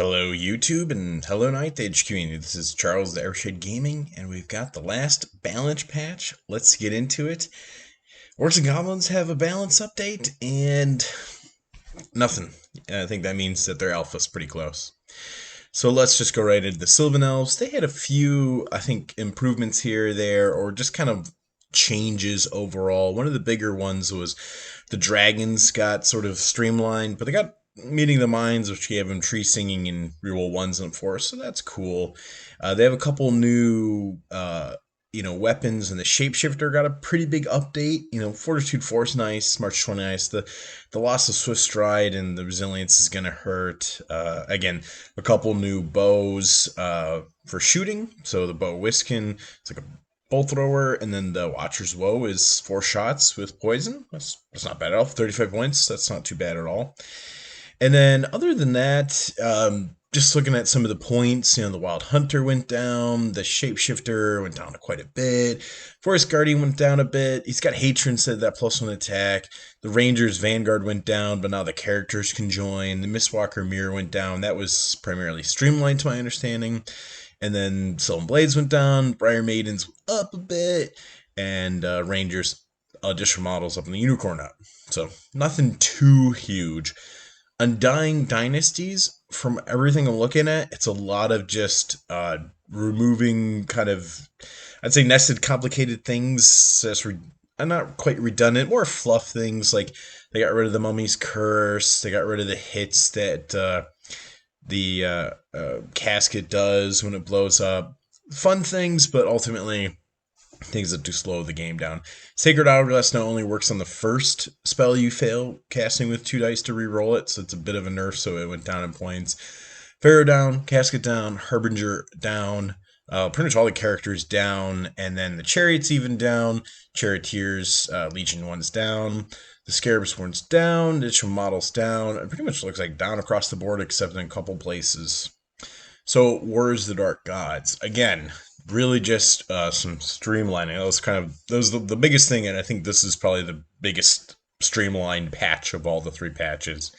Hello YouTube and hello Ninth Age community. This is Charles the Airshade Gaming, and we've got the last balance patch. Let's get into it. Orcs and Goblins have a balance update, and nothing. I think that means that their alpha's pretty close. So let's just go right into the Sylvan Elves. They had a few, I think, improvements here or there, or just kind of changes overall. One of the bigger ones was the dragons got sort of streamlined, but they got meeting the minds, which gave them tree singing and reroll ones and fours, so that's cool. They have a couple new weapons, and the shapeshifter got a pretty big update. Fortitude 4 is nice, March 20 nice. The loss of Swift Stride and the resilience is gonna hurt. Again, a couple new bows for shooting. So the bow Whiskin, it's like a bolt thrower, and then the Watcher's Woe is 4 shots with poison. That's not bad at all. 35 points. That's not too bad at all. And then other than that, just looking at some of the points, the Wild Hunter went down, the Shapeshifter went down quite a bit, Forest Guardian went down a bit, he's got Hatred instead of that +1 attack, the Ranger's Vanguard went down, but now the characters can join, the Mistwalker Mirror went down, that was primarily streamlined to my understanding, and then Sylvan Blades went down, Briar Maidens up a bit, and Rangers additional models up in the Unicorn up. So nothing too huge. Undying Dynasties, from everything I'm looking at, it's a lot of just removing kind of, I'd say, nested, complicated things. That's not quite redundant, more fluff things. Like they got rid of the Mummy's Curse, they got rid of the hits that the casket does when it blows up. Fun things, but ultimately things that do slow the game down. Sacred Hourglass now only works on the first spell you fail casting with 2 dice to re-roll it, so it's a bit of a nerf, so it went down in points. Pharaoh down, Casket down, Harbinger down, pretty much all the characters down, and then the Chariot's even down, Charioteers, Legion 1's down, the Scarab's Horn's down, additional models down, it pretty much looks like down across the board except in a couple places. So, Warriors of the Dark Gods, again, really just some streamlining. That was the biggest thing, and I think this is probably the biggest streamlined patch of all the 3 patches.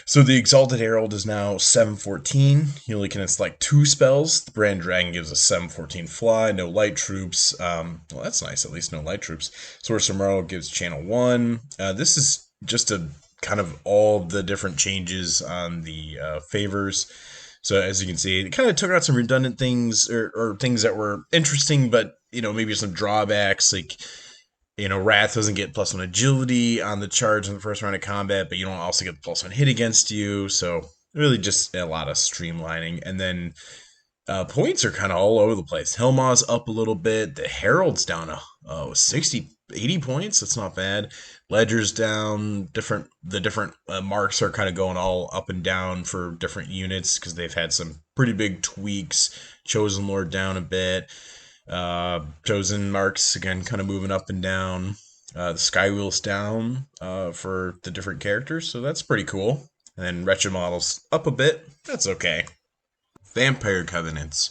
So the Exalted Herald is now 714. He only can like 2 spells. The Brand Dragon gives us 714 fly, no light troops. Well, that's nice, at least no light troops. Sorcerer Marlow gives channel 1. This is just a kind of all the different changes on the favors. So as you can see, it kind of took out some redundant things or things that were interesting, but maybe some drawbacks. Like Wrath doesn't get +1 agility on the charge in the first round of combat, but you don't also get the +1 hit against you. So really just a lot of streamlining. And then points are kind of all over the place. Helmaw's up a little bit. The Herald's down 80 points. That's not bad. Ledger's down. The different marks are kind of going all up and down for different units because they've had some pretty big tweaks. Chosen Lord down a bit. Chosen marks again kind of moving up and down. The Skywheel's down for the different characters, so that's pretty cool. And then Wretched models up a bit. That's okay. Vampire Covenants.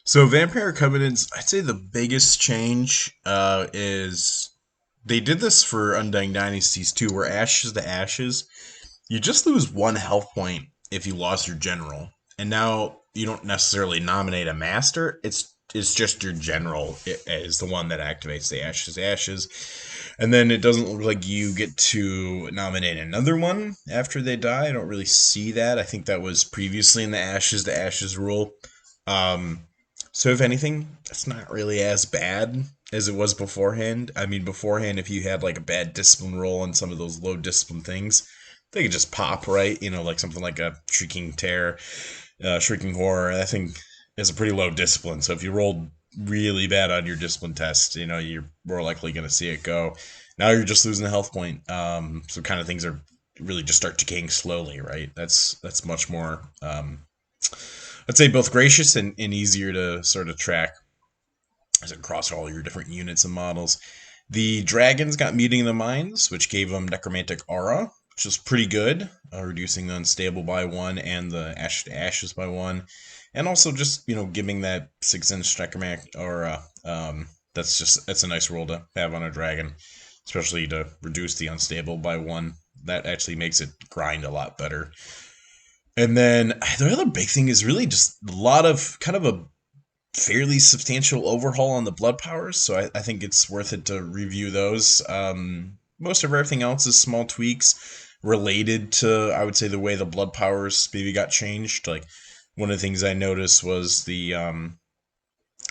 So Vampire Covenants, I'd say the biggest change is they did this for Undying Dynasties too, where Ashes to Ashes, you just lose 1 health point if you lost your general. And now you don't necessarily nominate a master, it's just your general is the one that activates the Ashes to Ashes. And then it doesn't look like you get to nominate another one after they die. I don't really see that. I think that was previously in the Ashes to Ashes rule. So if anything, it's not really as bad as it was beforehand. I mean, beforehand, if you had like a bad discipline roll on some of those low discipline things, they could just pop, right? Like something like a Shrieking Terror, Shrieking Horror. That thing is a pretty low discipline. So if you rolled really bad on your discipline test, you're more likely going to see it go. Now you're just losing a health point. So kind of things are really just start decaying slowly, right? That's much more, I'd say both gracious and easier to sort of track as it across all your different units and models. The dragons got Meeting the Minds, which gave them Necromantic Aura, which is pretty good, reducing the Unstable by 1 and the Ashes to Ashes by 1. And also just, giving that 6-inch Necromantic Aura, that's a nice roll to have on a dragon, especially to reduce the Unstable by 1. That actually makes it grind a lot better. And then the other big thing is really just a lot of kind of a fairly substantial overhaul on the blood powers. So I think it's worth it to review those. Most of everything else is small tweaks related to, I would say, the way the blood powers maybe got changed. Like one of the things I noticed was the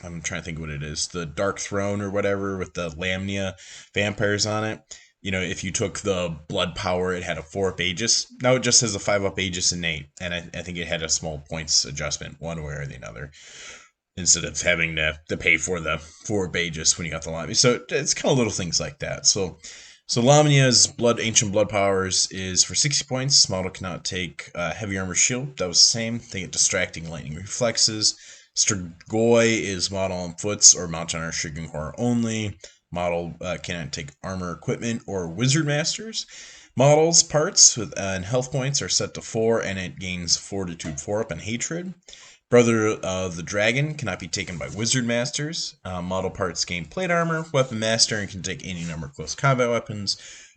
I'm trying to think what it is, the Dark Throne or whatever with the Lamnia vampires on it. You know, if you took the blood power, it had a 4-up Aegis. Now it just has a 5-up Aegis innate, and I think it had a small points adjustment one way or the other, instead of having to pay for the 4-up Aegis when you got the Lamnia. So it's kind of little things like that. So Lamnia's ancient blood powers is for 60 points. Model cannot take heavy armor shield. That was the same. They get distracting lightning reflexes. Strigoi is model on foots or mount on our Shigging Horror only. Model cannot take armor equipment or wizard masters. Models parts and health points are set to 4, and it gains fortitude 4-up and hatred. Brother of the Dragon cannot be taken by wizard masters. Model parts gain plate armor, weapon master, and can take any number of close combat weapons.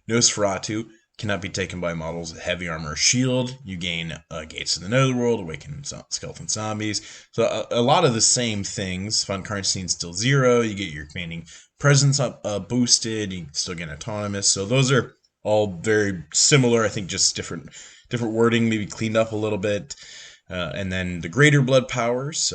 Nosferatu cannot be taken by models with heavy armor or shield. You gain Gates of the Netherworld, Awaken Skeleton Zombies. So a lot of the same things. Von Karnstein's still 0. You get your commanding presence up boosted. You still get autonomous. So those are all very similar. I think just different wording, maybe cleaned up a little bit. And then the greater blood powers.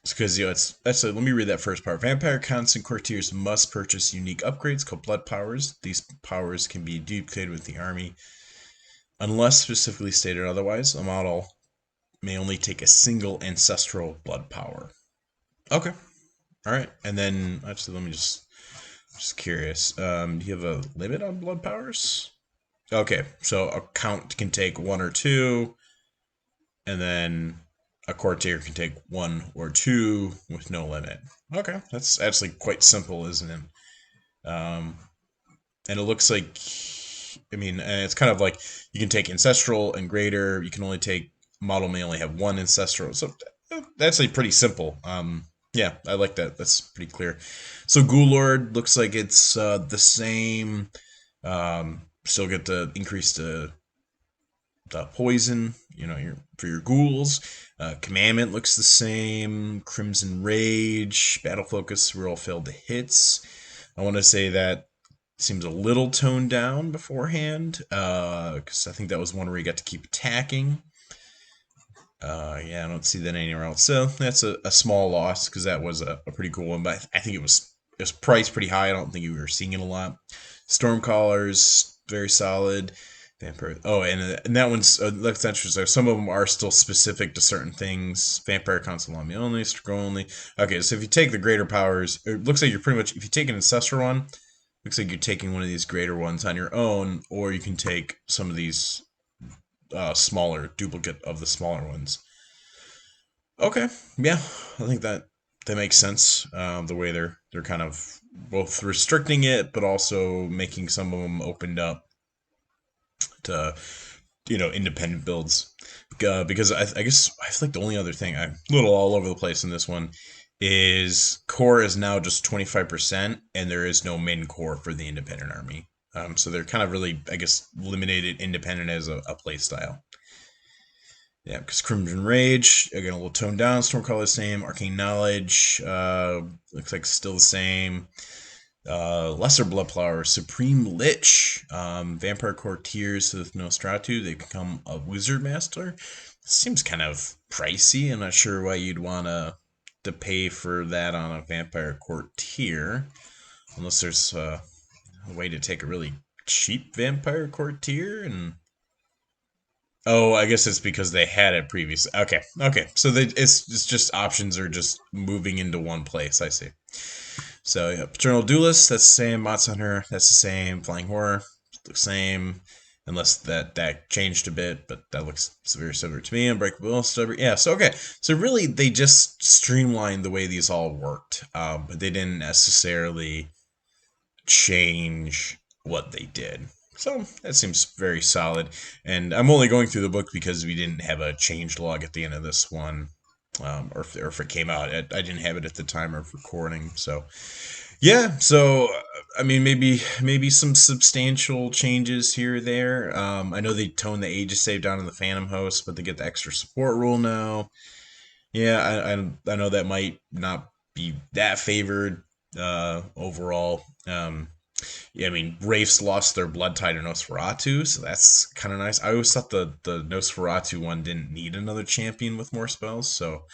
Because let me read that first part. Vampire constant courtiers must purchase unique upgrades called blood powers. These powers can be duplicated with the army unless specifically stated otherwise. A model may only take a single ancestral blood power. Okay, all right. And then actually, let me just curious. Do you have a limit on blood powers? Okay, so a count can take 1 or 2, and then a courtier can take 1 or 2 with no limit. Okay, that's actually quite simple, isn't it? And it looks like, I mean, it's kind of like you can take ancestral and greater. You can only take, model may only have 1 ancestral. So that's like pretty simple. Yeah, I like that. That's pretty clear. So Ghoul Lord looks like it's the same. Still get the increase to poison, for your ghouls. Commandment looks the same. Crimson Rage, Battle Focus, roll failed to hits. I want to say that seems a little toned down beforehand, because I think that was one where you got to keep attacking. Yeah, I don't see that anywhere else. So that's a small loss, because that was a pretty cool one, but I think it was priced pretty high. I don't think you were seeing it a lot. Stormcallers, very solid. Vampire. Oh, and that one's that's interesting. Some of them are still specific to certain things. Vampire Consulami only, Strigoi only. Okay, so if you take the greater powers, it looks like you're pretty much, if you take an ancestral one, looks like you're taking one of these greater ones on your own, or you can take some of these smaller duplicate of the smaller ones. Okay, yeah, I think that makes sense. The way they're kind of both restricting it, but also making some of them opened up to independent builds, because I guess I feel like the only other thing, I'm a little all over the place in this one, is core is now just 25%, and there is no main core for the independent army. So they're kind of really, I guess, eliminated independent as a play style. Yeah, because Crimson Rage, again, a little toned down. Stormcaller the same. Arcane Knowledge, looks like still the same. Lesser Blood Flower, Supreme Lich, Vampire Courtiers with Nosferatu, they become a Wizard Master. Seems kind of pricey. I'm not sure why you'd want to pay for that on a Vampire Courtier, unless there's a way to take a really cheap Vampire Courtier and... Oh, I guess it's because they had it previously. Okay. So it's just options are just moving into one place. I see. So yeah, Paternal Duelist, that's the same. Mods Hunter, that's the same. Flying Horror, the same, unless that changed a bit, but that looks very similar to me. Unbreakable, Stubborn. Yeah. So okay. So really, they just streamlined the way these all worked, but they didn't necessarily change what they did. So that seems very solid. And I'm only going through the book because we didn't have a change log at the end of this one. Or if it came out. I didn't have it at the time of recording. So Yeah, so I mean, maybe some substantial changes here or there. I know they toned the ages save down in the Phantom host, but they get the extra support rule now. Yeah, I know that might not be that favored overall. Yeah, I mean, Wraiths lost their Blood Tide to Nosferatu, so that's kind of nice. I always thought the Nosferatu one didn't need another champion with more spells, so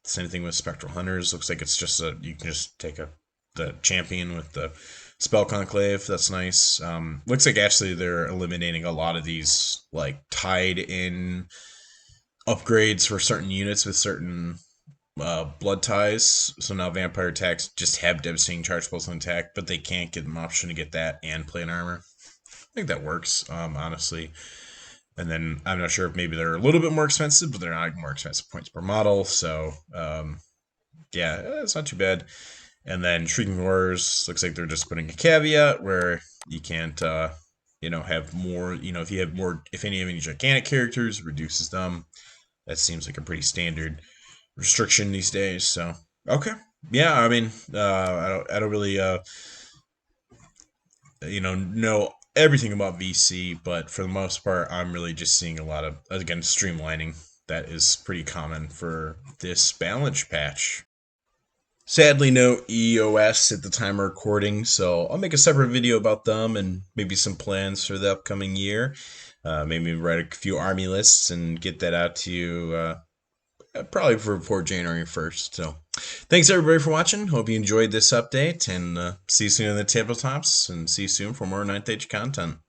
same thing with Spectral Hunters. Looks like it's just you can just take the champion with the spell conclave. That's nice. Looks like actually they're eliminating a lot of these like tied in upgrades for certain units with certain blood ties. So now vampire attacks just have devastating charge spells on attack, but they can't get an option to get that and plate armor. I think that works, honestly. And then I'm not sure if maybe they're a little bit more expensive, but they're not more expensive points per model. So yeah, it's not too bad. And then Shrieking Horrors looks like they're just putting a caveat where you can't, have more. If you have more, if any of any gigantic characters, reduces them. That seems like a pretty standard restriction these days. So okay, yeah. I mean, I don't really, know everything about VC, but for the most part, I'm really just seeing a lot of again streamlining that is pretty common for this balance patch. Sadly, no EOS at the time of recording, so I'll make a separate video about them and maybe some plans for the upcoming year. Maybe write a few army lists and get that out to you probably before January 1st. So, thanks everybody for watching. Hope you enjoyed this update, and see you soon in the tabletops, and see you soon for more Ninth Age content.